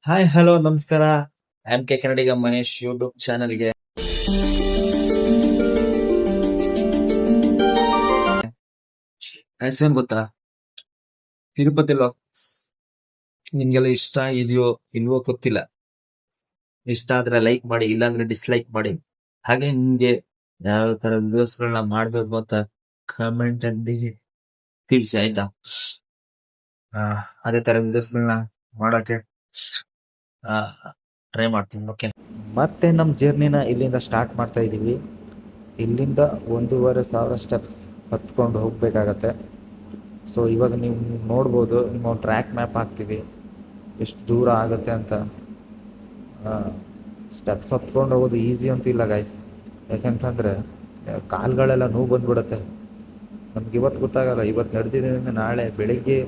Hi hello ನಮಸ್ಕಾರ. MK ಕನ್ನಡಿಗ Mahesh YouTube ಚಾನಲ್ಗೆ ಏನ್ ಗೊತ್ತಾ, ತಿರುಪತಿ ಲಾಕ್ಸ್ ನಿಮ್ಗೆಲ್ಲ ಇಷ್ಟ ಇದೆಯೋ ಇಲ್ವೋ ಗೊತ್ತಿಲ್ಲ. ಇಷ್ಟ ಆದ್ರೆ ಲೈಕ್ ಮಾಡಿ, ಇಲ್ಲಾಂದ್ರೆ ಡಿಸ್ಲೈಕ್ ಮಾಡಿ. ಹಾಗೆ ನಿಮ್ಗೆ ಯಾವ ತರ ವಿಡಿಯೋಸ್ ಗಳನ್ನ ಮಾಡ್ಬೇಕು ಅಂತ ಕಮೆಂಟ್ ಅಲ್ಲಿ ತಿಳಿಸಿ, ಆಯ್ತಾ? ಅದೇ ತರ ವಿಡಿಯೋಸ್ ಗಳನ್ನ ಮಾಡಕ್ಕೆ ಟ್ರೈ ಮಾಡ್ತೀನಿ. ಓಕೆ, ಮತ್ತೆ ನಮ್ಮ ಜರ್ನಿನ ಇಲ್ಲಿಂದ ಸ್ಟಾರ್ಟ್ ಮಾಡ್ತಾ ಇದ್ದೀವಿ. ಇಲ್ಲಿಂದ 1,500 ಸ್ಟೆಪ್ಸ್ ಹತ್ಕೊಂಡು ಹೋಗಬೇಕಾಗತ್ತೆ. ಸೊ ಇವಾಗ ನೀವು ನೋಡ್ಬೋದು, ನಿಮ್ಮ ಟ್ರ್ಯಾಕ್ ಮ್ಯಾಪ್ ಹಾಕ್ತೀವಿ ಎಷ್ಟು ದೂರ ಆಗುತ್ತೆ ಅಂತ. ಸ್ಟೆಪ್ಸ್ ಹತ್ಕೊಂಡು ಹೋಗೋದು ಈಸಿ ಅಂತಿಲ್ಲ ಗೈಸ್, ಯಾಕೆಂತಂದರೆ ಕಾಲುಗಳೆಲ್ಲ ನೋವು ಬಂದ್ಬಿಡುತ್ತೆ. ನಮ್ಗೆ ಇವತ್ತು ಗೊತ್ತಾಗಲ್ಲ, ಇವತ್ತು ನಡೆದಿದ್ದರಿಂದ ನಾಳೆ ಬೆಳಿಗ್ಗೆ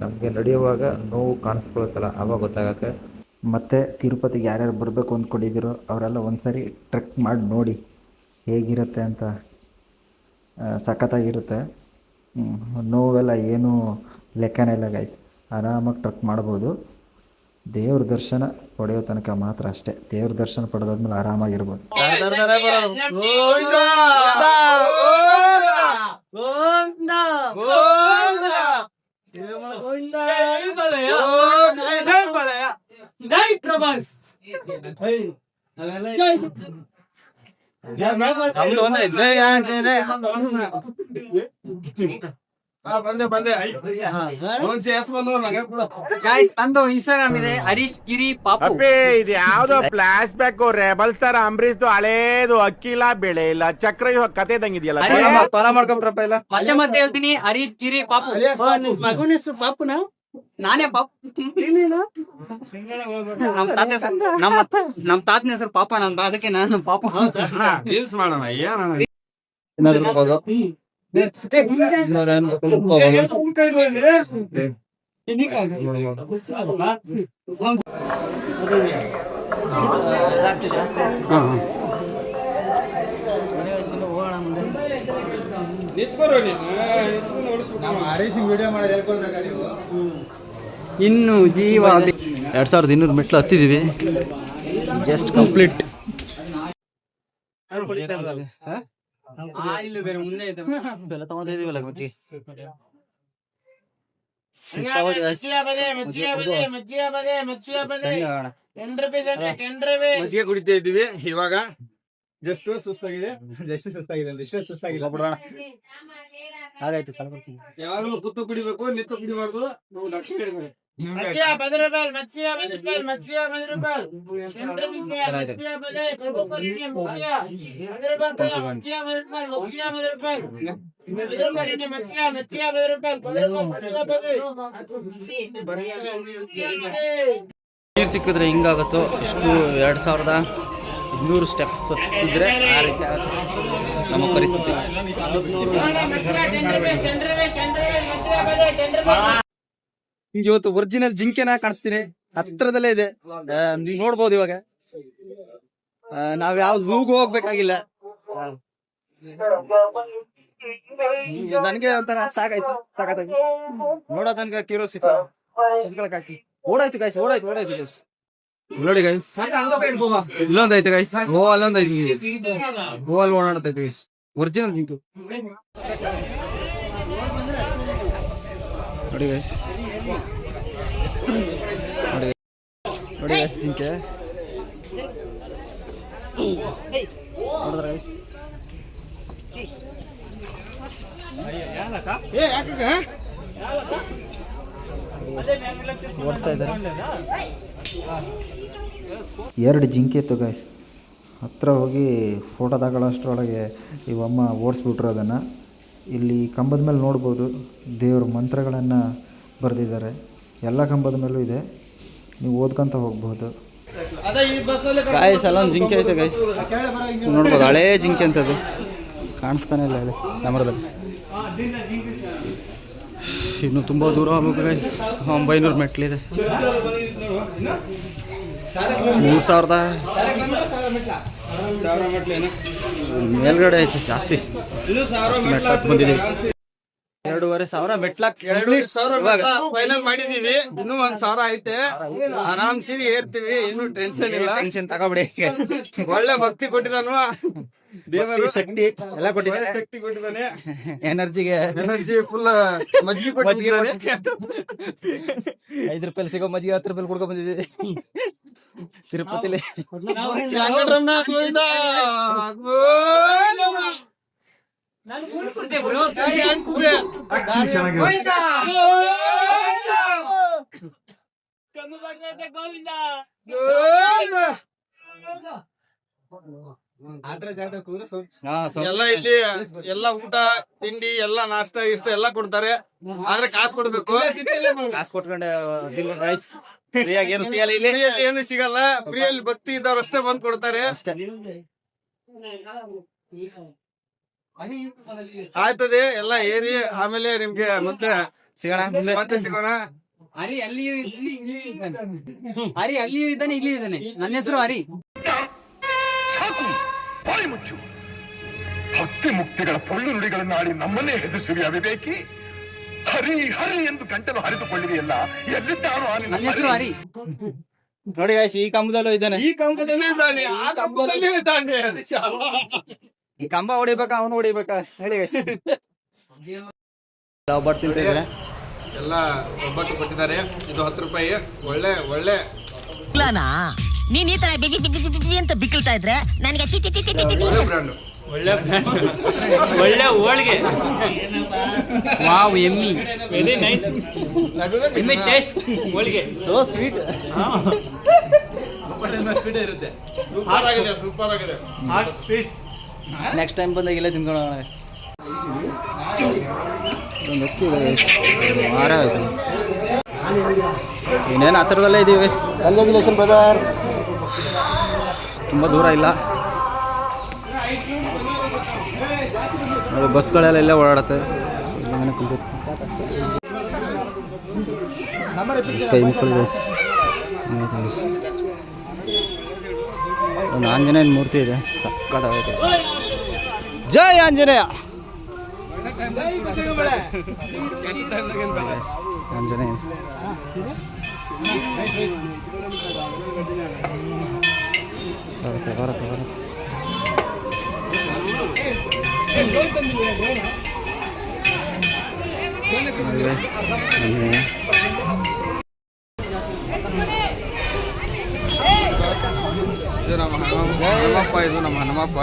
ನಮಗೆ ನಡೆಯುವಾಗ ನೋವು ಕಾಣಿಸ್ಕೊಳುತ್ತಲ್ಲ, ಆವಾಗ ಗೊತ್ತಾಗತ್ತೆ. ಮತ್ತು ತಿರುಪತಿಗೆ ಯಾರ್ಯಾರು ಬರಬೇಕು ಅಂದ್ಕೊಂಡಿದ್ದೀರೋ ಅವರೆಲ್ಲ ಒಂದ್ಸರಿ ಟ್ರೆಕ್ ಮಾಡಿ ನೋಡಿ ಹೇಗಿರುತ್ತೆ ಅಂತ. ಸಖತ್ತಾಗಿರುತ್ತೆ. ನೋವೆಲ್ಲ ಏನೂ ಲೆಕ್ಕನೇ ಇಲ್ಲ ಗೈಸ್, ಆರಾಮಾಗಿ ಟ್ರೆಕ್ ಮಾಡ್ಬೋದು. ದೇವ್ರ ದರ್ಶನ ಪಡೆಯೋ ತನಕ ಮಾತ್ರ ಅಷ್ಟೇ. ದೇವ್ರ ದರ್ಶನ ಪಡೆದಾದ್ಮೇಲೆ ಆರಾಮಾಗಿರ್ಬೋದು. ಇನ್ಸ್ಟಾಗ್ರಾಮ್ ಇದೆ, ಹರೀಶ್ ಗಿರಿ ಪಾಪು. ಇದು ಯಾವ್ದೋ flash back rebel star Ambareesh ಹಳೇದು, ಅಕ್ಕಿಲ್ಲ ಬೆಳೆ ಇಲ್ಲ ಚಕ್ರ ಕತೆ ದಂಗಿದೆಯಲ್ಲ. ಮತ್ತೆ ಮತ್ತೆ ಹೇಳ್ತೀನಿ, ಹರೀಶ್ ಗಿರಿ ಪಾಪು. ಮಗನ ಹೆಸರು ಪಾಪುನ, ನಾನೇ ಪಾಪು. ನಮ್ ತಾತನ ಹೆಸರು ಪಾಪ, ಅದಕ್ಕೆ ನಾನು ಪಾಪು. ರೀಲ್ಸ್ ಮಾಡೋಣ, ಇನ್ನು ಜೀವ 2200 ಮೆಟ್ಲು ಹತ್ತಿದೀವಿ. Just complete. ಬೇರೆ ಮುಂದೆ ಮಜ್ಜಿಗೆ ಕುಡಿತಾ ಇದ್ದೀವಿ ಇವಾಗ. ಜಸ್ಟ್ ಸುಸ್ತಾಗಿದೆ ಹಾಗಾಯ್ತು. ಯಾವಾಗಲೂ ಕುತ್ತು ಕುಡಿಬೇಕು, ನಿತ್ತು ಕುಡಿಬಾರ್ದು. ನಾವು ಲಕ್ಷ್ಮಿ ಹೇಳಿದ್ದಾರೆ. ನೀರು ಸಿಕ್ಕಿದ್ರೆ ಹಿಂಗಾಗತ್ತೋ, ಇಷ್ಟು 2200 ಸ್ಟೆಪ್ಸ್ ಹತ್ತಿದ್ರೆ ಆ ರೀತಿ ನಮ್ಮ ಪರಿಸ್ಥಿತಿ. ಇವತ್ತು ಒರಿಜಿನಲ್ ಜಿಂಕೆನ ಕಾಣಿಸ್ತೀನಿ, ಹತ್ರದಲ್ಲೇ ಇದೆ. ನೀವು ನೋಡ್ಬೋದು. ಇವಾಗ ನಾವ್ ಯಾವ ಝೂಗೂ ಹೋಗ್ಬೇಕಾಗಿಲ್ಲ. ನನಗೆ ಒಂಥರ ಸಾಕಾಯ್ತು, ಸಾಕಾಗಿ ನೋಡೋ ತನಕ ಕ್ಯೂರಿಯಾಸಿಟಿ ಓಡಾಯ್ತು ಗೈಸ್, ಓಡಾಯ್ತು ಗೈಸ್. ನೋಡಿ ಗೈಸ್, ಇಲ್ಲೊಂದೈತೆ ಗೈಸ್. ಅಲ್ಲೊಂದೈತಿ, ಅಲ್ಲಿ ಓಡಾಡ್ತೈತೆ ಗೈಸ್. ಒರಿಜಿನಲ್ ಜಿಂಕು ನೋಡಿ ಗೈಸ್, ನೋಡಿ ಗೈಸ್ ಜಿಂಕೆ ನೋಡಿದ್ರೆ ಗೈಸ್. ಓಡಿಸ್ತಾ ಇದ್ದಾರೆ. 2 ಜಿಂಕೆ ಇತ್ತು ಗೈಸ್. ಹತ್ರ ಹೋಗಿ ಫೋಟೋ ತಗೊಳ್ಳೋಷ್ಟರೊಳಗೆ ಇವಮ್ಮ ಓಡಿಸ್ಬಿಟ್ರು ಅದನ್ನು. ಇಲ್ಲಿ ಕಂಬದ ಮೇಲೆ ನೋಡ್ಬೋದು, ದೇವ್ರ ಮಂತ್ರಗಳನ್ನು ಬರೆದಿದ್ದಾರೆ. ಎಲ್ಲ ಕಂಬದ ಮೇಲೂ ಇದೆ, ನೀವು ಓದ್ಕೊಂತ ಹೋಗ್ಬೋದು. ಗಾಯ್ಸ್ ಅಲ್ಲೊಂದು ಜಿಂಕೆ ಐತೆ ಗೈಸ್, ನೋಡ್ಬೋದು. ಹಳೇ ಜಿಂಕೆ ಅಂತದ್ದು ಕಾಣಿಸ್ತಾನೆ ಇಲ್ಲ ಇಲ್ಲಿ ಕ್ಯಾಮ್ರಾದಲ್ಲಿ. ಇನ್ನು ತುಂಬ ದೂರ ಹೋಗ್ಬೇಕು ಗೈಸ್. 900 ಮೆಟ್ಲಿದೆ. 3000 ಮೇಲ್ಗಡೆ ಐತೆ ಜಾಸ್ತಿ ಮೆಟ್ಲು ಹತ್ತು ಬಂದಿದ್ದೀವಿ. 2,500 ಮೆಟ್ಲಾಕ್ 2,000 ಫೈನಲ್ ಮಾಡಿದೀವಿ. ಇನ್ನೂ 1,000 ಐತೆ. ಆರಾಮ್ಸಿ ಏರ್ತೀವಿ. ಏನು ಟೆನ್ಷನ್ ಇಲ್ಲ. ಟೆನ್ಷನ್ ತಗೋಬಿಡಿ. ಒಳ್ಳೆ ಭಕ್ತಿ ಕೊಟ್ಟಿದಾನು ದೇವರು. ಶಕ್ತಿ ಎಲ್ಲ ಕೊಟ್ಟಿದ್ದಾರೆ. ಶಕ್ತಿ ಕೊಟ್ಟಿದ್ದಾನೆ. ಎನರ್ಜಿಗೆ ಎನರ್ಜಿ ಫುಲ್ ಮಜ್ಜಿಗೆ ಕೊಟ್ಟಿದ್ದಾನೆ. 5 ರೂಪಾಯಿ ಸಿಗೋ ಮಜ್ಜಿಗೆ 10 ರೂಪಾಯಿ ಕುಡ್ಕೊಂಡ್ ಬಂದಿದ್ದೀವಿ ತಿರುಪತಿಲಿ. ಚಾಂಗಡ್ರನ್ನ ಗೋವಿಂದ ಎಲ್ಲ ಇಲ್ಲಿ ಎಲ್ಲ ಊಟ ತಿಂಡಿ ಎಲ್ಲ ನಾಷ್ಟ ಇಷ್ಟ ಎಲ್ಲ ಕೊಡ್ತಾರೆ. ಆದ್ರೆ ಕಾಸು ಕೊಡ್ಬೇಕು. ಕಾಸು ಕೊಟ್ಕೊಂಡೆ ಫ್ರೀಯಾಗಿ ಏನು ಸಿಗಲ್ಲ ಇಲ್ಲಿ. ಫ್ರೀಯಲ್ಲಿ ಏನು ಸಿಗಲ್ಲ. ಫ್ರೀಯಲ್ಲಿ ಭಕ್ತಿ ಇದ್ದವ್ರು ಅಷ್ಟೇ ಬಂದ್ ಕೊಡ್ತಾರೆ. ಆಯ್ತದೆ ಎಲ್ಲ ಏರಿ ಆಮೇಲೆ ನಿಮ್ಗೆ ಮತ್ತೆ ಸಿಗೋಣ. ಮತ್ತೆ ಸಿಗೋಣ. ಹರಿ ಅಲ್ಲಿಯೂ ಇಲ್ಲಿ ಇದ್ದಾನೆ. ಹರಿ ಅಲ್ಲಿಯೂ ಇದ್ದಾನೆ, ಇಲ್ಲಿ ಇದ್ದಾನೆ. ನನ್ನ ಹೆಸರು ಹರಿ. ಸಾಕು, ಬಾಯಿ ಮುಚ್ಚು. ಭಕ್ತಿ ಮುಕ್ತಿಗಳ ಪೊಳ್ಳು ನುಡಿಗಳನ್ನಾಡಿ ನಮ್ಮನ್ನೇ ಹೆದರಿಸುವ ಅವಿವೇಕಿ. ಹರಿ ಹರಿ ಎಂದು ಗಂಟಲು ಹರಿದುಕೊಳ್ಳಿದೆಯಲ್ಲ, ಎಲ್ಲಿದ್ದಾನು ನನ್ನ ಹೆಸರು ಹರಿ. ನೋಡಿ ಗಾಯ್ಸ್, ಈ ಕಂಬದಲ್ಲೂ ಇದ್ದಾನೆ. ಈ ಕಂಬದಲ್ಲೇ ಇದ್ದಾನೆ, ಆ ಕಂಬದಲ್ಲೇ ಇದ್ದಾನೆ. ಈ ಕಂಬ ಹೊಡಿಬೇಕಾ ಅವನು ಹೊಡಿಬೇಕಾ ಹೇಳಿ ಗಾಯ್ಸ್. ಒಬ್ಬಟ್ಟು ತಿಂತಿದ್ರೆ ಎಲ್ಲ ಒಬ್ಬಟ್ಟು ಕೊಟ್ಟಿದ್ದಾರೆ. ಇದು 10 ರೂಪಾಯಿ. ಒಳ್ಳೆ ಒಳ್ಳೆ ನೀನ್ ಈ ತರ ಬಿಗಿ ಬಿಗಿ ಬಿಗಿ ಅಂತ ಬಿಕ್ಕಳ್ತಾ ಇದ್ರೆ ನನಗೆ ಬ್ರ್ಯಾಂಡ್. ಒಳ್ಳೆ ಹೋಳಿಗೆ. ವಾವ್, ಎಮ್ಮಿ ವೆರಿ ನೈಸ್. ಎಮ್ಮಿ ಟೇಸ್ಟ್ ಹೋಳಿಗೆ ಸೋ ಸ್ವೀಟ್. ಸ್ವೀಟ್ ಇರುತ್ತೆ. ಸೂಪರ್ ಆಗಿದೆ, ಸೂಪರ್ ಆಗಿದೆ. Hot sweet. ನೆಕ್ಸ್ಟ್ ಟೈಮ್ ಬಂದಾಗ ಇಲ್ಲೇ ತಿನ್ಕೊಳ್ಳೋಣ. ವಾರ ಆಯ್ತು. ಇನ್ನೇನು ಹತ್ರದಲ್ಲೇ ಇದ್ದೀವಿ. ಬ್ರದರ್ ತುಂಬ ದೂರ ಇಲ್ಲ. ಬಸ್ಗಳೆಲ್ಲ ಇಲ್ಲೇ ಓಡಾಡುತ್ತೆ. ಒಂದು ಆಂಜನೇಯನ ಮೂರ್ತಿ ಇದೆ, ಸಕ್ಕತ್ತಾಗೈತೆ. ಜೈ ಆಂಜನೇಯ. ಆಂಜನೇಯ ಬರುತ್ತೆ. ಇದು ನಮ್ಮ ಹನುಮಪ್ಪ. ಇದು ನಮ್ಮ ಹನುಮಪ್ಪ.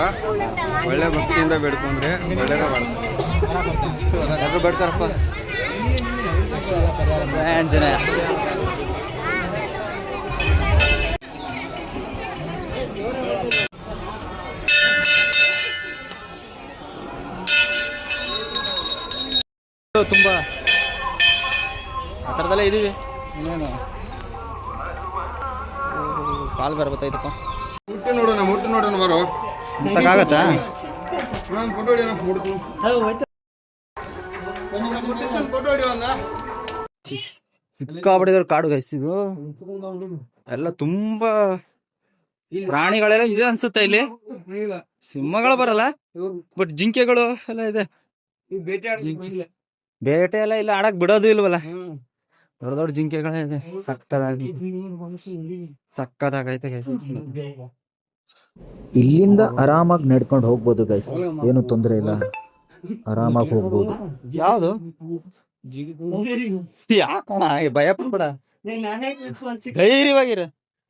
ಒಳ್ಳೆ ಭಕ್ತಿಯಿಂದ ಬೇಡ್ಕೊಂಡ್ರೆ ಒಳ್ಳೆದೇ ಮಾಡ್ತಾರೆ. ಎಲ್ಲರೂ ಬೇಡ್ತಾರಪ್ಪ. ಆಂಜನೇಯ. ತುಂಬ ಹತ್ರದಲ್ಲೇ ಇದ್ದೀವಿ. ಇನ್ನೇನು ಕಾಲು ಬರಬತ್ತೈತಪ್ಪ. ಮುಟ್ಟಿ ನೋಡೋಣ ಬರೋ. ಮುಟ್ಟಕ್ಕಾಗತ್ತಾ? ನಾನು ಫೋಟೋ ಹೊಡಿಯೋಣ. ಫೋಟೋ ಹೊಡಿಯೋಣ. ಸಿಕ್ಕಾಬಿಟ್ಟಿದ್ರು ಕಾಡು ಗೈಸ್. ಇದು ಎಲ್ಲ ತುಂಬಾ ಪ್ರಾಣಿಗಳೆಲ್ಲ ಇದೆ ಅನ್ಸುತ್ತೆ. ಇಲ್ಲಿ ಸಿಂಹಗಳು ಬರಲ್ಲ, ಬಟ್ ಜಿಂಕೆಗಳು ಎಲ್ಲ ಇದೆ. ಬೇಟೆ ಎಲ್ಲ ಇಲ್ಲ, ಆಡಕ್ ಬಿಡೋದು ಇಲ್ವಲ್ಲ. ದೊಡ್ಡ ದೊಡ್ಡ ಜಿಂಕೆಗಳೇ ಇದೆ. ಸಕ್ಕತ್ತಾಗೈತೆ ಗೈಸ್. ಇಲ್ಲಿಂದ ಆರಾಮಾಗಿ ನಡ್ಕೊಂಡು ಹೋಗ್ಬೋದು ಗೈಸ್, ಏನು ತೊಂದರೆ ಇಲ್ಲ, ಆರಾಮಾಗಿ ಹೋಗ್ಬೋದು. ಯಾವ್ದು ಯಾಕಣ ಭಯ ಪಡ್ಬೇಡ, ಧೈರ್ಯವಾಗಿರ,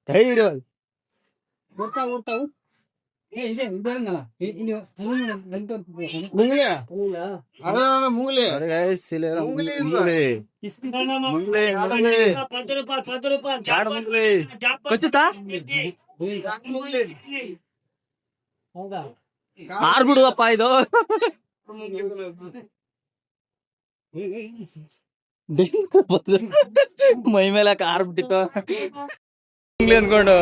ಧೈರ್ಯವಾಗಿ. ಆರ್ಬಿಡುವಪ್ಪ ಇದು. ಮೈ ಮೇಲೆ ಆರ್ಬಿಟ್ಟಿತ್ತು ಅನ್ಕೊಂಡು,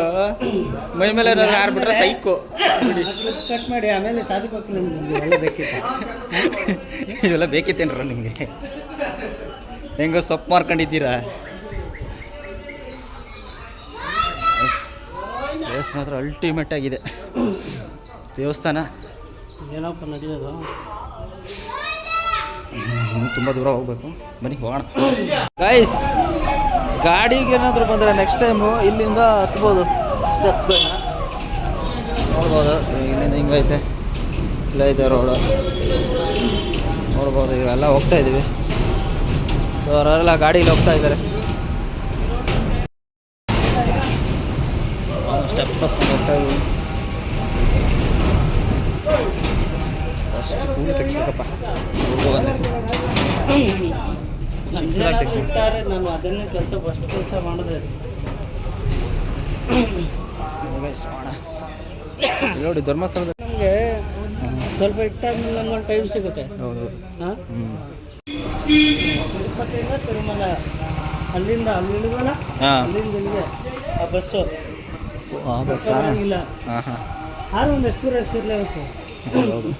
ಮೈ ಮೇಲೆ ಏನಾದ್ರು ಆರ್ಬಿಟ್ರೆ ಸೈಕೋ. ಕಟ್ ಮಾಡಿ ಆಮೇಲೆ ಇವೆಲ್ಲ ಬೇಕಿತ್ತೇನ್ರ ನಿಮ್ಗೆ? ಹೆಂಗೋ ಸೊಪ್ಪು ಮಾರ್ಕೊಂಡಿದ್ದೀರಾ? ಪ್ಲೇಸ್ ಮಾತ್ರ ಅಲ್ಟಿಮೇಟ್ ಆಗಿದೆ. ದೇವಸ್ಥಾನ ಏನಪ್ಪ ನಡೆಯೋದು? ಇನ್ನೂ ತುಂಬ ದೂರ ಹೋಗ್ಬೇಕು. ಬನ್ನಿ ಹೋಗೋಣ ಗೈಸ್. ಗಾಡಿಗೆ ಏನಾದರೂ ಬಂದರೆ ನೆಕ್ಸ್ಟ್ ಟೈಮು ಇಲ್ಲಿಂದ ಹತ್ಬೋದು ಸ್ಟೆಪ್ಸ್ಗಳನ್ನ ನೋಡ್ಬೋದು. ಇಲ್ಲಿಂದ ಹಿಂಗೈತೆ, ಇಲ್ಲೈತೆ ರೋಡು ನೋಡ್ಬೋದು. ಇವೆಲ್ಲ ಹೋಗ್ತಾ ಇದ್ದೀವಿ. ಸೊ ಅವರೆಲ್ಲ ಗಾಡೀಲಿ ಹೋಗ್ತಾ ಇದ್ದಾರೆ. ಸ್ಟೆಪ್ಸ್ ಹತ್ಕೊಂಡು ಹೋಗ್ತಾ ಇದ್ದೀವಿ. ಅಷ್ಟು ಕೂಲಿ ತೆಗಿಸ್ಬೇಕಪ್ಪ. ನಾನು ಅದನ್ನೇ ಕೆಲಸ ಮಾಡಿದೆ. ನೋಡಿ ಧರ್ಮಸ್ಥಳದ ನಮಗೆ ಸ್ವಲ್ಪ ಇಟ್ಟಾದ್ಮೇಲೆ ನಮ್ಗೊಂದು ಟೈಮ್ ಸಿಗುತ್ತೆ. ಹೌದು. ಹಾಂ, ತಿರುಪತಿಯಿಂದ ತಿರುಮಲ, ಅಲ್ಲಿಂದ ಅಲ್ಲಿ ಇಳಿಗೋಣ, ಹಾಂ ಅಲ್ಲಿಂದ ಇಲ್ಲಿಗೆ ಆ ಬಸ್ಸು ಇಲ್ಲ. ಹಾಂ ಹಾಂ ಆದ್ರೂ ಒಂದು ಎಕ್ಸ್ಪೀರಿಯನ್ಸ್ ಇರಲೇಬೇಕು. ಹೌದು.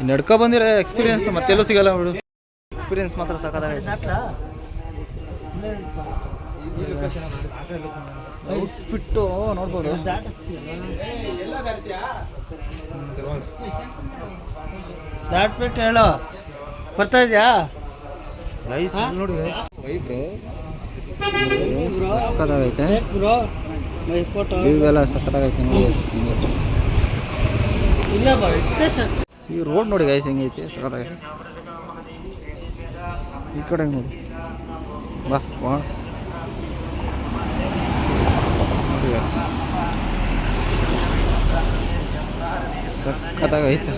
ನಡ್ಕೊ ಬಂದಿರೋ ಎಕ್ಸ್ಪೀರಿಯನ್ಸ್ ಮತ್ತೆಲ್ಲೂ ಸಿಗಲ್ಲ ಬಿಡು. ಎಕ್ಸ್ಪೀರಿಯನ್ಸ್ ಮಾತ್ರ ಸಾಕಾಗೈತೆ. ಔಟ್ಫಿಟ್ಟು ನೋಡ್ಬೋದು. ದಾಟ್ಬಿಟ್ಟು ಹೇಳು, ಬರ್ತಾ ಇದೆಯಾ? ನೋಡಿ ಸಕ್ಕತ್ತಾಗೈತೆ. ಬ್ರೋ ಫೋಟೋ ಇವೆಲ್ಲ ಸಕ್ಕತ್ತಾಗೈತೆ ನೋಡಿ. ಇಲ್ಲ ಬಾ, ಇಷ್ಟೇ ಸರ್. ಈ ರೋಡ್ ನೋಡಿ ಗೈಸ್ ಹೆಂಗೈತೆ, ಸಕ್ಕತ್ತಾಗೈತೆ. ಈ ಕಡೆ ನೋಡಿ, ಬಾ ಬಾ ನೋಡಿ ಸಕ್ಕತ್ತಾಗೈತೆ.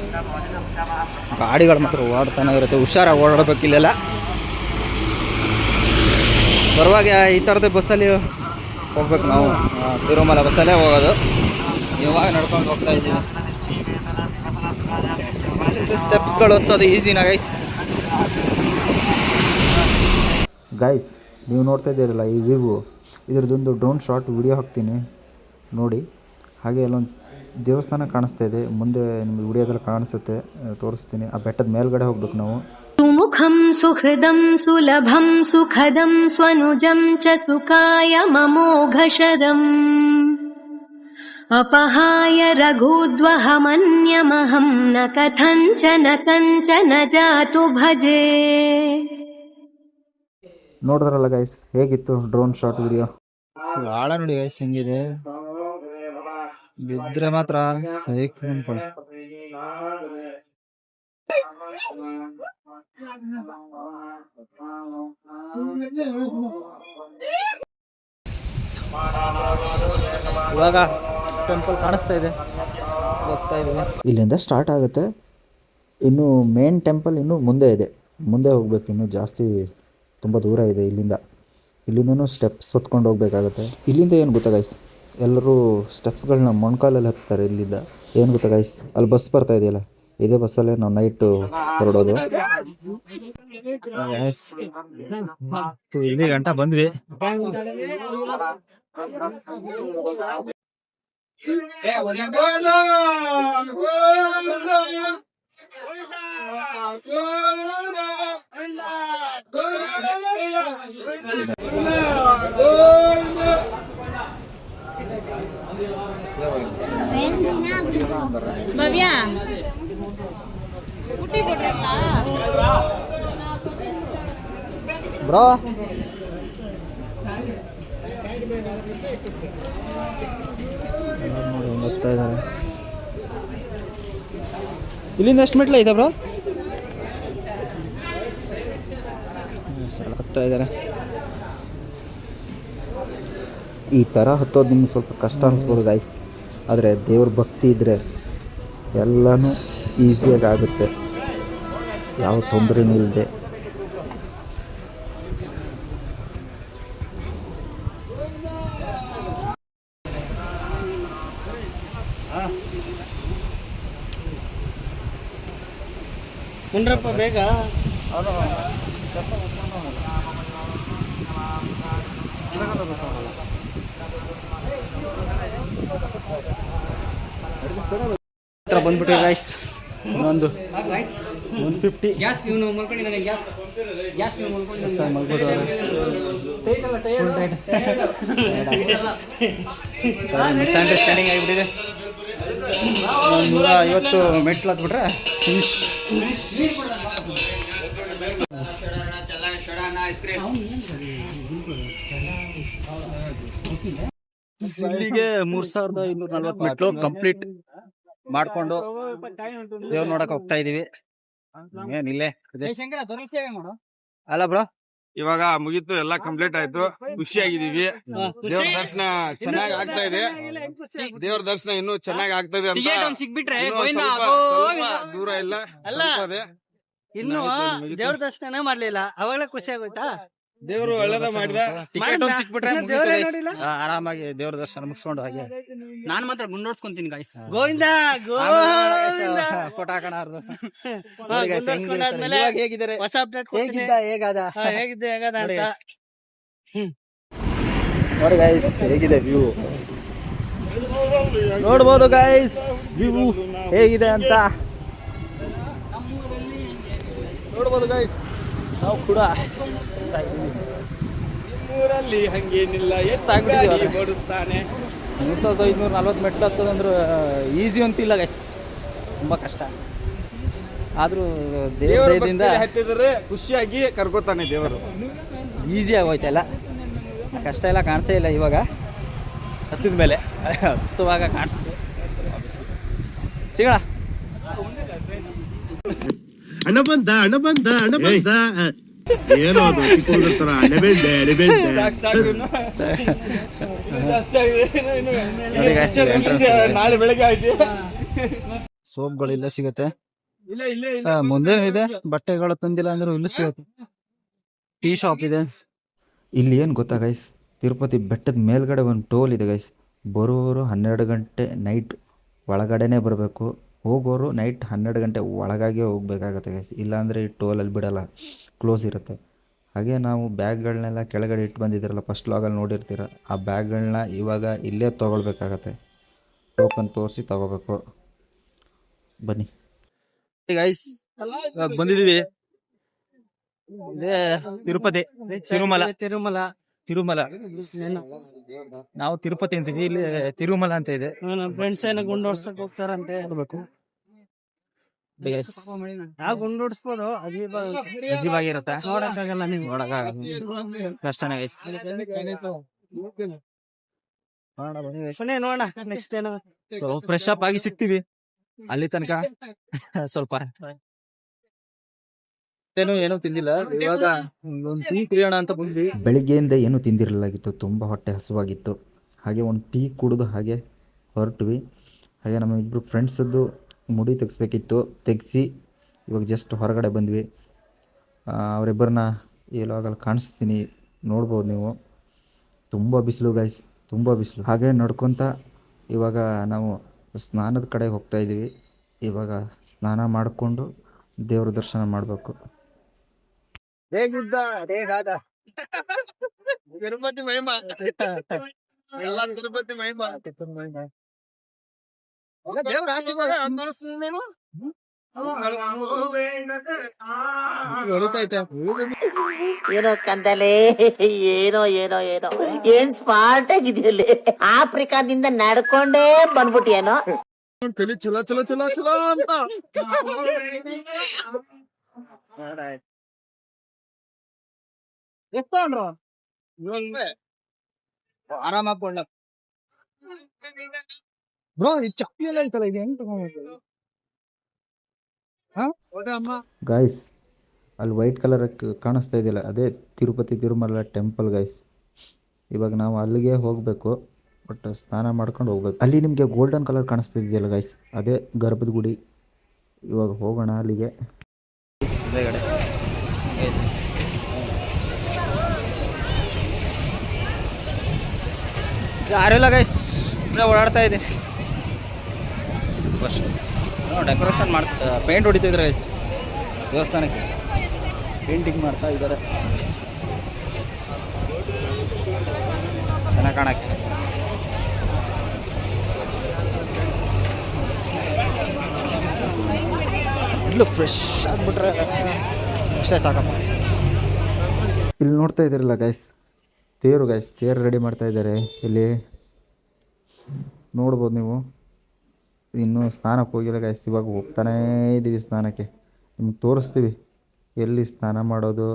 ಗಾಡಿಗಳು ಮಾತ್ರ ಓಡ್ತಾನೆ ಇರುತ್ತೆ, ಹುಷಾರಾಗಿ ಓಡಾಡ್ಬೇಕು. ಇಲ್ಲೆಲ್ಲ ಬರುವಾಗ ಈ ಥರದ ಬಸ್ಸಲ್ಲಿ ಹೋಗ್ಬೇಕು ನಾವು. ತಿರುಮಲ ಬಸ್ಸಲ್ಲೇ ಹೋಗೋದು. ಇವಾಗ ನಡ್ಕೊಂಡು ಹೋಗ್ತಾ ಇದ್ದೀವಿ. ಸ್ಟೆಪ್ಸ್ಗಳು ಹತ್ತೋದು ಈಸಿನ ಗೈಸ್. ಗೈಸ್ ನೀವು ನೋಡ್ತಾ ಇದ್ದೀರಲ್ಲ ಈ ವ್ಯೂ, ಇದ್ರದ್ದೊಂದು ಡ್ರೋನ್ ಶಾಟ್ ವಿಡಿಯೋ ಹಾಕ್ತೀನಿ ನೋಡಿ. ಹಾಗೆ ಅಲ್ಲೊಂದು ದೇವಸ್ಥಾನ ಕಾಣಿಸ್ತಾ ಇದೆ ಮುಂದೆ, ನಿಮಗೆ ವಿಡಿಯೋದಲ್ಲಿ ಕಾಣಿಸುತ್ತೆ, ತೋರಿಸ್ತೀನಿ. ಆ ಬೆಟ್ಟದ ಮೇಲ್ಗಡೆ ಹೋಗ್ಬೇಕು ನಾವು. ಸುಮುಖಂ ಸುಹೃದಂ ಸುಲಭಂ ಸುಖದಂ ಸ್ವನುಜಂ ಚ ಸುಖಾಯ ಮಮೋಘಶರಂ ಅಪಹಾಯ ರಘೂದ್ವಹಮನ್ಯಮಹಂ ನ ಕಥಂಚನ ಕಂಚನ ಜಾತು ಭಜೆ. ನೋಡಿದ್ರಲ್ಲ ಗೈಸ್ ಹೇಗಿತ್ತು ಡ್ರೋನ್ ಶಾಟ್ ವಿಡಿಯೋ. ಆಳ ನೋಡಿ ಗೈಸ್ ಹೆಂಗಿದೆ. ಬಿದ್ರೆ ಮಾತ್ರ ಸೈಕ್ ಅನ್ಕೊಳ್ಳಿ. ಇವಾಗ ಟೆಂಪಲ್ ಕಾಣಿಸ್ತಾ ಇದೆ, ಹೋಗ್ತಾ ಇದ್ದೀವಿ. ಇಲ್ಲಿಂದ ಸ್ಟಾರ್ಟ್ ಆಗುತ್ತೆ. ಇನ್ನು ಮೇನ್ ಟೆಂಪಲ್ ಇನ್ನೂ ಮುಂದೆ ಇದೆ, ಮುಂದೆ ಹೋಗ್ಬೇಕು. ಇನ್ನೂ ಜಾಸ್ತಿ ತುಂಬ ದೂರ ಇದೆ ಇಲ್ಲಿಂದ. ಇಲ್ಲಿಂದನೂ ಸ್ಟೆಪ್ಸ್ ಹೊತ್ಕೊಂಡು ಹೋಗ್ಬೇಕಾಗತ್ತೆ. ಇಲ್ಲಿಂದ ಏನು ಗೊತ್ತಾ ಗೈಸ್, ಎಲ್ಲರೂ ಸ್ಟೆಪ್ಸ್ಗಳನ್ನ ಮೊಣಕಾಲಲ್ಲಿ ಹತ್ತಾರೆ. ಇಲ್ಲಿಂದ ಏನು ಗೊತ್ತಾ ಗೈಸ್, ಅಲ್ಲಿ ಬಸ್ ಬರ್ತಾ ಇದೆಯಲ್ಲ, ಇದೇ ಬಸ್ಸಲ್ಲೇ ನಾವು ನೈಟು ಹೊರಡೋದು. ಇಲ್ಲಿ ಗಂಟ ಬಂದ್ವಿ. ಭವ್ಯ ಬ್ರೋ ಹೋಗ್ತಾ ಇದ್ದಾರೆ. ಇಲ್ಲಿಂದ ಎಷ್ಟು ಮೆಟ್ಲು ಐತೆ ಬ್ರೋ? ಹತ್ತಾ ಇದ್ದಾರೆ. ಈ ಥರ ಹತ್ತೋದು ನಿಮ್ಗೆ ಸ್ವಲ್ಪ ಕಷ್ಟ ಅನಿಸ್ಬೋದು ಗೈಸ್, ಆದರೆ ದೇವ್ರ ಭಕ್ತಿ ಇದ್ದರೆ ಎಲ್ಲನೂ ಈಸಿಯಾಗಿ ಆಗುತ್ತೆ, ಯಾವ ತೊಂದರೆನೂ ಇಲ್ಲದೆ. ಮುಂಡ್ರಪ್ಪ ಬೇಗ. ಹತ್ರ ಬಂದ್ಬಿಟ್ರಿ ಗೈಸ್. ಇನ್ನೊಂದು 150 ಗ್ಯಾಸ್ ಇವನು ಮಲ್ಕೊಂಡಿದ್ದಾನೆ. ಗ್ಯಾಸ್ ಇವನು ಮಲ್ಕೊಂಡಿದ್ದಾನೆ. ಸ್ಟ್ಯಾಂಡಿಂಗ್ ಆಗಿಬಿಟ್ಟಿದೆ. 150 ಮೆಟ್ಲು ಹತ್ಬಿಟ್ರೆ ಫಿನಿಶ್. ಇಲ್ಲಿಗೆ 3240 ಮೆಟ್ಲು ಕಂಪ್ಲೀಟ್ ಮಾಡ್ಕೊಂಡು ದೇವ್ರ ನೋಡಕ್ ಹೋಗ್ತಾ ಇದೀವಿ. ಏನಿಲ್ಲೇ ಅಲ್ಲ ಬ್ರೋ, ಇವಾಗ ಮುಗೀತು, ಎಲ್ಲ ಕಂಪ್ಲೀಟ್ ಆಯ್ತು, ಖುಷಿಯಾಗಿದ್ದೀವಿ. ದೇವ್ರ ದರ್ಶನ ಚೆನ್ನಾಗಿ ಆಗ್ತಾ ಇದೆ. ದೇವ್ರ ದರ್ಶನ ಇನ್ನೂ ಚೆನ್ನಾಗಿ ಆಗ್ತಾ ಇದೆ ಅಂತ ಸಿಗ್ಬಿಟ್ರೆ ಇನ್ನೂ ಸ್ವಲ್ಪ ದೂರ ಇಲ್ಲ, ಸ್ವಲ್ಪ ಇದೆ. ಇನ್ನು ದೇವ್ರ ದರ್ಶನ ಮಾಡ್ಲಿಲ್ಲ, ಅವಾಗಲೇ ಖುಷಿ ಆಗೋಯ್ತಾ? ದೇವ್ರು ಒಳ್ಳೇದ ಮಾಡಿದ. ಟಿಕೆಟ್ ಒಂದು ಸಿಕ್ಬಿಟ್ರೆ ಮುಗೀತು guys. ಆರಾಮಾಗಿ ದೇವ್ರ ದರ್ಶನ ಮುಗಿಸ್ಕೊಂಡು ಹಾಗೆ ನಾನ್ ಮಾತ್ರ ಗುಂಡೋಡ್ಸ್ಕೊಂತೀನಿ ಗಾಯ್ಸ್. ಗೋವಿಂದ ಫೋಟೋ ಹಾಕೋಣ ಅವ್ರದ್ದು. ಹೇಗಿದ್ದಾರೆ ಹೊಸ ಅಪ್ಡೇಟ್ ಹೇಗಿದ್ದೆ ಹೇಗದ ಅಂತ ನೋಡಿ ಗೈಸ್, ಹೇಗಿದೆ ವ್ಯೂ ನೋಡ್ಬೋದು ಗೈಸ್, ವ್ಯೂ ಹೇಗಿದೆ ಅಂತ ನೋಡ್ಬೋದು ಗೈಸ್. ನಾವು ಕೂಡ ಊರಲ್ಲಿ ಹಂಗೇನಿಲ್ಲ, ಓಡಿಸ್ತಾನೆ. 3540 ಮೆಟ್ಲು ಹತ್ತದಂದ್ರೆ ಈಸಿ ಅಂತಿಲ್ಲ ಗೈಸ್, ತುಂಬ ಕಷ್ಟ. ಆದರೂ ದೇವರಿಂದ ಹತ್ತಿದ್ರೆ ಖುಷಿಯಾಗಿ ಕರ್ಕೋತಾನೆ ದೇವರು. ಈಸಿ ಆಗೋಯ್ತಲ್ಲ, ಕಷ್ಟ ಎಲ್ಲ ಕಾಣಿಸೇ ಇಲ್ಲ. ಇವಾಗ ಹತ್ತಿದ ಮೇಲೆ ಹತ್ತುವಾಗ ಕಾಣಿಸ್ತದೆ. ಸಿಗೋಣ. ಹಣ ಬಂದ ಏನೋ ಅದು ಚಿಕ್ಕ ನಾಳೆ ಬೆಳಗ್ಗೆ ಆಯ್ತು. ಸೋಪ್ಗಳಿಲ್ಲ ಸಿಗತ್ತೆ, ಮುಂದೆ ಇದೆ. ಬಟ್ಟೆಗಳು ತಂದಿಲ್ಲ ಅಂದ್ರೆ ಇಲ್ಲಿ ಸಿಗುತ್ತೆ. ಟೀ ಶಾಪ್ ಇದೆ ಇಲ್ಲಿ. ಏನು ಗೊತ್ತಾ ಗೈಸ್, ತಿರುಪತಿ ಬೆಟ್ಟದ ಮೇಲ್ಗಡೆ ಒಂದು ಟೋಲ್ ಇದೆ ಗೈಸ್. ಬರೋರು 12 ಗಂಟೆ ನೈಟ್ ಒಳಗಡೆನೇ ಬರಬೇಕು, ಹೋಗೋರು ನೈಟ್ 12 ಗಂಟೆ ಒಳಗಾಗೆ ಹೋಗ್ಬೇಕಾಗತ್ತೆ ಗೈಸ್. ಇಲ್ಲಾಂದರೆ ಈ ಟೋಲಲ್ಲಿ ಬಿಡಲ್ಲ, ಕ್ಲೋಸ್ ಇರುತ್ತೆ. ಹಾಗೆ ನಾವು ಬ್ಯಾಗ್ಗಳನ್ನೆಲ್ಲ ಕೆಳಗಡೆ ಇಟ್ಟು ಬಂದಿದ್ದೀರಲ್ಲ, ಫಸ್ಟ್ ಲಾಗಲ್ಲಿ ನೋಡಿರ್ತೀರ. ಆ ಬ್ಯಾಗ್ಗಳನ್ನ ಇವಾಗ ಇಲ್ಲೇ ತೊಗೊಳ್ಬೇಕಾಗತ್ತೆ, ಟೋಕನ್ ತೋರಿಸಿ ತಗೋಬೇಕು. ಬನ್ನಿ ಗೈಸ್, ಬಂದಿದ್ದೀವಿ. ಇದೇ ತಿರುಪತಿ, ತಿರುಮಲ. ನಾವು ತಿರುಪತಿ ಅಂತೀವಿ, ಇಲ್ಲಿ ತಿರುಮಲ ಅಂತ ಇದೆ. ಫ್ರೆಂಡ್ಸ್ ಏನೋ ಗುಂಡೋಡ್ಸಕ್ ಹೋಗ್ತಾರಂತೆ. ನೋಡ್ಬೇಕು, ಗುಂಡೋಡ್ಸ್ಬೋದು, ಅಜೀಬಾಗಿರುತ್ತೆ, ನೋಡಕ್ಕಾಗಲ್ಲ. ನೀವು ನೋಡಕ್ಕಾಗಲ್ಲ, ಕಷ್ಟನೇ ಗೈಸ್. ನೋಡೋಣ ನೆಕ್ಸ್ಟ್ ಏನೋ ಫ್ರೆಶ್ ಅಪ್ ಆಗಿ ಸಿಗ್ತೀವಿ. ಅಲ್ಲಿ ತನಕ ಸ್ವಲ್ಪ ಏನೂ ತಿಂದಿಲ್ಲ. ಇವಾಗ ಒಂದು ಟೀ ಕುಡಿಯೋಣ ಅಂತ ಬಂದ್ವಿ. ಬೆಳಿಗ್ಗೆಯಿಂದ ಏನೂ ತಿಂದಿರಲಾಗಿತ್ತು, ತುಂಬ ಹೊಟ್ಟೆ ಹಸುವಾಗಿತ್ತು. ಹಾಗೆ ಒಂದು ಟೀ ಕುಡಿದು ಹಾಗೆ ಹೊರಟ್ವಿ. ಹಾಗೆ ನಮ್ಮ ಇಬ್ಬರು ಫ್ರೆಂಡ್ಸದ್ದು ಮುಡಿ ತೆಗಿಸ್ಬೇಕಿತ್ತು, ತೆಗೆಸಿ ಇವಾಗ ಜಸ್ಟ್ ಹೊರಗಡೆ ಬಂದ್ವಿ. ಅವರಿಬ್ಬರನ್ನ ಈ ಲಾಗಲ್ಲಿ ಕಾಣಿಸ್ತೀನಿ, ನೋಡ್ಬೋದು ನೀವು. ತುಂಬ ಬಿಸಿಲು ಗೈಸ್, ತುಂಬ ಬಿಸಿಲು. ಹಾಗೆ ನಡ್ಕೊತ ಇವಾಗ ನಾವು ಸ್ನಾನದ ಕಡೆ ಹೋಗ್ತಾಯಿದ್ದೀವಿ. ಇವಾಗ ಸ್ನಾನ ಮಾಡಿಕೊಂಡು ದೇವ್ರ ದರ್ಶನ ಮಾಡಬೇಕು. ಹೇಗಿದ್ದ ಹೇಗಾದ ತಿರುಪತಿ ಮಹಿಮಾ, ಎಲ್ಲ ತಿರುಪತಿ ಮಹಿಮಾ. ದೇವ್ರ ಆಶೀರ್ವಾದ ಅನ್ಭವಿಸ್ತೀನೇನು. ಏನೋ ಕಂದಲೆ, ಏನೋ ಏನೋ ಏನೋ ಏನ್ ಸ್ಮಾರ್ಟ್ ಆಗಿದೆಯಲ್ಲಿ. ಆಫ್ರಿಕಾದಿಂದ ನಡ್ಕೊಂಡೇ ಬಂದ್ಬಿಟ್ಟಿಯೇನೋ. ಚಲೋ ಚಲೋ ಚಲೋ ಚಲೋ ಅಂತ ಆರಾಮಾಗ್ಕೊಂಡ ಬ್ರೋ. ಈ ಚಪ್ಪಿ ಎಲ್ಲ ಐತಲ್ಲ, ಇದು ಹೆಂಗ್ ತಗೊಂಡ್ಬರ್ತೀವಿ? ಗಾಯ್ಸ್, ಅಲ್ಲಿ ವೈಟ್ ಕಲರ್ ಕಾಣಿಸ್ತಾ ಇದೆಯಲ್ಲ, ಅದೇ ತಿರುಪತಿ ತಿರುಮಲ ಟೆಂಪಲ್ ಗೈಸ್. ಇವಾಗ ನಾವು ಅಲ್ಲಿಗೆ ಹೋಗಬೇಕು, ಬಟ್ ಸ್ನಾನ ಮಾಡ್ಕೊಂಡು ಹೋಗ್ಬೇಕು. ಅಲ್ಲಿ ನಿಮಗೆ ಗೋಲ್ಡನ್ ಕಲರ್ ಕಾಣಿಸ್ತಾ ಇದೆಯಲ್ಲ ಗೈಸ್, ಅದೇ ಗರ್ಭದ ಗುಡಿ. ಇವಾಗ ಹೋಗೋಣ ಅಲ್ಲಿಗೆ. ಯಾರೆಲ್ಲ ಗೈಸ್ ಓಡಾಡ್ತಾ ಇದ್ದೀನಿ. ಫಸ್ಟ್ ಡೆಕೋರೇಷನ್ ಮಾಡ್ತಾ, ಪೇಂಟ್ ಹೊಡಿತಿದ್ದಾರೆ ಗೈಸ್. ದೇವಸ್ಥಾನಕ್ಕೆ ಪೇಂಟಿಂಗ್ ಮಾಡ್ತಾ ಇದ್ದಾರೆ, ಚೆನ್ನಾಗಿ ಕಾಣಕ್ಕೆ. ಇಲ್ಲೂ ಫ್ರೆಶ್ ಆಗಿಬಿಟ್ರೆ ಅಷ್ಟೇ ಸಾಕಪ್ಪ. ಇಲ್ಲಿ ನೋಡ್ತಾ ಇದ್ದೀರಲ್ಲ ಗೈಸ್, ತೇರು ಗೈಸ್, ತೇರು ರೆಡಿ ಮಾಡ್ತಾ ಇದ್ದಾರೆ ಇಲ್ಲಿ, ನೋಡ್ಬೋದು ನೀವು. ಇನ್ನೂ ಸ್ನಾನಕ್ಕೆ ಹೋಗಿಲ್ಲ ಗೈಸ್, ಇವಾಗ ಹೋಗ್ತಾನೇ ಇದ್ದೀವಿ ಸ್ನಾನಕ್ಕೆ. ನಿಮ್ಗೆ ತೋರಿಸ್ತೀವಿ ಎಲ್ಲಿ ಸ್ನಾನ ಮಾಡೋದು,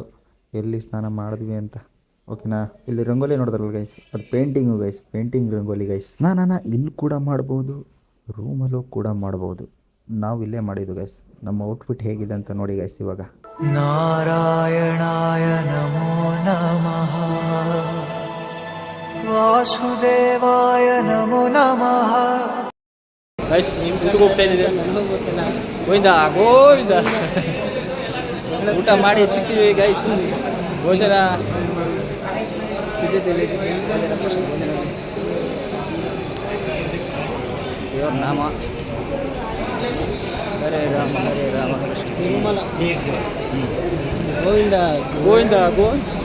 ಎಲ್ಲಿ ಸ್ನಾನ ಮಾಡಿದ್ವಿ ಅಂತ. ಓಕೆನಾ. ಇಲ್ಲಿ ರಂಗೋಲಿ ನೋಡಿದ್ರಲ್ಲ ಗೈಸ್, ಅದು painting guys, painting rangoli guys. ನಾನು ಇಲ್ಲಿ ಕೂಡ ಮಾಡ್ಬೋದು, ರೂಮಲ್ಲೂ ಕೂಡ ಮಾಡ್ಬೋದು. ನಾವು ಇಲ್ಲೇ ಮಾಡಿದ್ದು ಗೈಸ್. ನಮ್ಮ ಔಟ್ಫಿಟ್ ಹೇಗಿದೆ ಅಂತ ನೋಡಿ ಗೈಸ್. ಇವಾಗ ನಾರಾಯಣಾಯ ನಮೋ ನಮಃ, ವಾಸುದೇವಾಯ ನಮೋ ನಮಃ. ಗೈಸ್ ಊಟಕ್ಕೆ ಹೋಗ್ತಾ ಇದ್ದೀವಿ. ಗೋವಿಂದ ಗೋವಿಂದ. ಊಟ ಮಾಡಿ ಸಿಗ್ತೀವಿ ಗೈಸ್. ಭೋಜನ ಸಿದ್ಧತೆಯಲ್ಲಿ ದೇವರ ನಾಮ ಹರೇ ರಾಮ ಹರೇ ರಾಮ ಕೃಷ್ಣ ಗೋವಿಂದ ಗೋವಿಂದ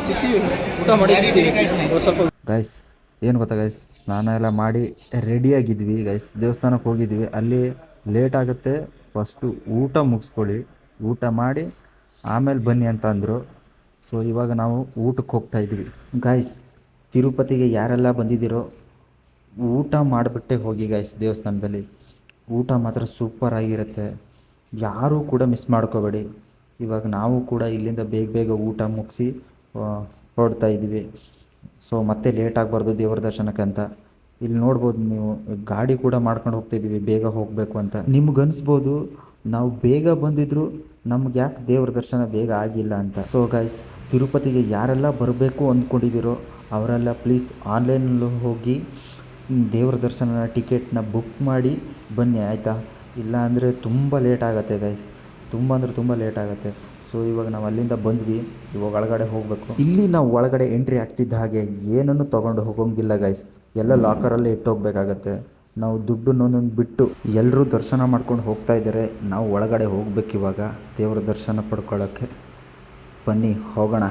ಸಿಗ್ತೀವಿ. ಊಟ ಮಾಡಿ ಸಿಗ್ತೀವಿ ಸ್ವಲ್ಪ ಗೈಸ್. ಏನು ಗೊತ್ತಾ ಗೈಸ್, ಸ್ನಾನ ಎಲ್ಲ ಮಾಡಿ ರೆಡಿಯಾಗಿದ್ವಿ ಗೈಸ್. ದೇವಸ್ಥಾನಕ್ಕೆ ಹೋಗಿದ್ವಿ. ಅಲ್ಲಿ ಲೇಟ್ ಆಗುತ್ತೆ, ಫಸ್ಟು ಊಟ ಮುಗಿಸ್ಕೊಳ್ಳಿ, ಊಟ ಮಾಡಿ ಆಮೇಲೆ ಬನ್ನಿ ಅಂತ ಅಂದರು. ಸೊ ಇವಾಗ ನಾವು ಊಟಕ್ಕೆ ಹೋಗ್ತಾಯಿದ್ವಿ ಗೈಸ್. ತಿರುಪತಿಗೆ ಯಾರೆಲ್ಲ ಬಂದಿದ್ದೀರೋ ಊಟ ಮಾಡಿಬಿಟ್ಟೆ ಹೋಗಿ ಗೈಸ್. ದೇವಸ್ಥಾನದಲ್ಲಿ ಊಟ ಮಾತ್ರ ಸೂಪರ್ ಆಗಿರುತ್ತೆ, ಯಾರೂ ಕೂಡ ಮಿಸ್ ಮಾಡ್ಕೋಬೇಡಿ. ಇವಾಗ ನಾವು ಕೂಡ ಇಲ್ಲಿಂದ ಬೇಗ ಬೇಗ ಊಟ ಮುಗಿಸಿ ಹೊರಡ್ತಾ ಇದ್ದೀವಿ. ಸೊ ಮತ್ತೆ ಲೇಟ್ ಆಗಬಾರ್ದು ದೇವರ ದರ್ಶನಕ್ಕೆ ಅಂತ. ಇಲ್ಲಿ ನೋಡ್ಬೋದು ನೀವು, ಗಾಡಿ ಕೂಡ ಮಾಡ್ಕೊಂಡು ಹೋಗ್ತಾಯಿದ್ದೀವಿ ಬೇಗ ಹೋಗಬೇಕು ಅಂತ. ನಿಮ್ಗನ್ಸ್ಬೋದು ನಾವು ಬೇಗ ಬಂದಿದ್ರು ನಮ್ಗೆ ಯಾಕೆ ದೇವ್ರ ದರ್ಶನ ಬೇಗ ಆಗಿಲ್ಲ ಅಂತ. ಸೊ ಗೈಸ್, ತಿರುಪತಿಗೆ ಯಾರೆಲ್ಲ ಬರಬೇಕು ಅಂದ್ಕೊಂಡಿದ್ದೀರೋ ಅವರೆಲ್ಲ ಪ್ಲೀಸ್ ಆನ್ಲೈನಲ್ಲಿ ಹೋಗಿ ದೇವ್ರ ದರ್ಶನ ಟಿಕೆಟ್ನ ಬುಕ್ ಮಾಡಿ ಬನ್ನಿ ಆಯಿತಾ. ಇಲ್ಲ ಅಂದರೆ ತುಂಬ ಲೇಟ್ ಆಗುತ್ತೆ ಗೈಸ್, ತುಂಬ ಅಂದರೆ ತುಂಬ ಲೇಟ್ ಆಗುತ್ತೆ. ಸೊ ಇವಾಗ ನಾವು ಅಲ್ಲಿಂದ ಬಂದ್ವಿ, ಇವಾಗ ಒಳಗಡೆ ಹೋಗಬೇಕು. ಇಲ್ಲಿ ನಾವು ಒಳಗಡೆ ಎಂಟ್ರಿ ಆಗ್ತಿದ್ದ ಹಾಗೆ ಏನನ್ನು ತೊಗೊಂಡು ಹೋಗೋಂಗಿಲ್ಲ ಗೈಸ್, ಎಲ್ಲ ಲಾಕರಲ್ಲೇ ಇಟ್ಟೋಗ್ಬೇಕಾಗತ್ತೆ. ನಾವು ದುಡ್ಡನ್ನೊಂದು ಬಿಟ್ಟು ಎಲ್ಲರೂ ದರ್ಶನ ಮಾಡ್ಕೊಂಡು ಹೋಗ್ತಾ ಇದ್ದಾರೆ. ನಾವು ಒಳಗಡೆ ಹೋಗ್ಬೇಕು ಇವಾಗ ದೇವರ ದರ್ಶನ ಪಡ್ಕೊಳ್ಳೋಕ್ಕೆ. ಬನ್ನಿ ಹೋಗೋಣ.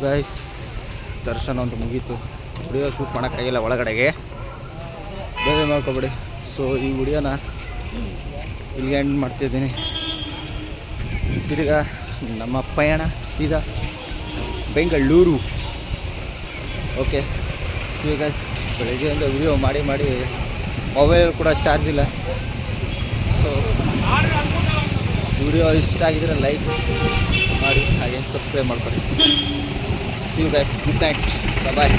ಗೈಸ್, ದರ್ಶನ ಅಂತ ಮುಗೀತು. ವಿಡಿಯೋ ಶೂಟ್ ಮಾಡೋಕ್ಕಾಗಿಲ್ಲ ಒಳಗಡೆಗೆ, ಬೇಗ ಮಾಡ್ಕೊಬೇಡಿ. ಸೊ ಈ ವಿಡಿಯೋನ ಇಲ್ಲಿಗೆ ಎಂಡ್ ಮಾಡ್ತಿದ್ದೀನಿ. ತಿರ್ಗಾ ನಮ್ಮ ಪಯಣ ಸೀದಾ ಬೆಂಗಳೂರು. Okay see guys. ಬೆಳಗ್ಗೆಯಿಂದ ವಿಡಿಯೋ ಮಾಡಿ ಮೊಬೈಲ್ ಕೂಡ ಚಾರ್ಜ್ ಇಲ್ಲ. ಸೊ ವಿಡಿಯೋ ಇಷ್ಟ ಆಗಿದ್ರೆ ಲೈಕ್ ಮಾಡಿ, ಹಾಗೆ ಸಬ್ಸ್ಕ್ರೈಬ್ ಮಾಡ್ಕೊಳ್ಳಿ. See you guys, good night, bye.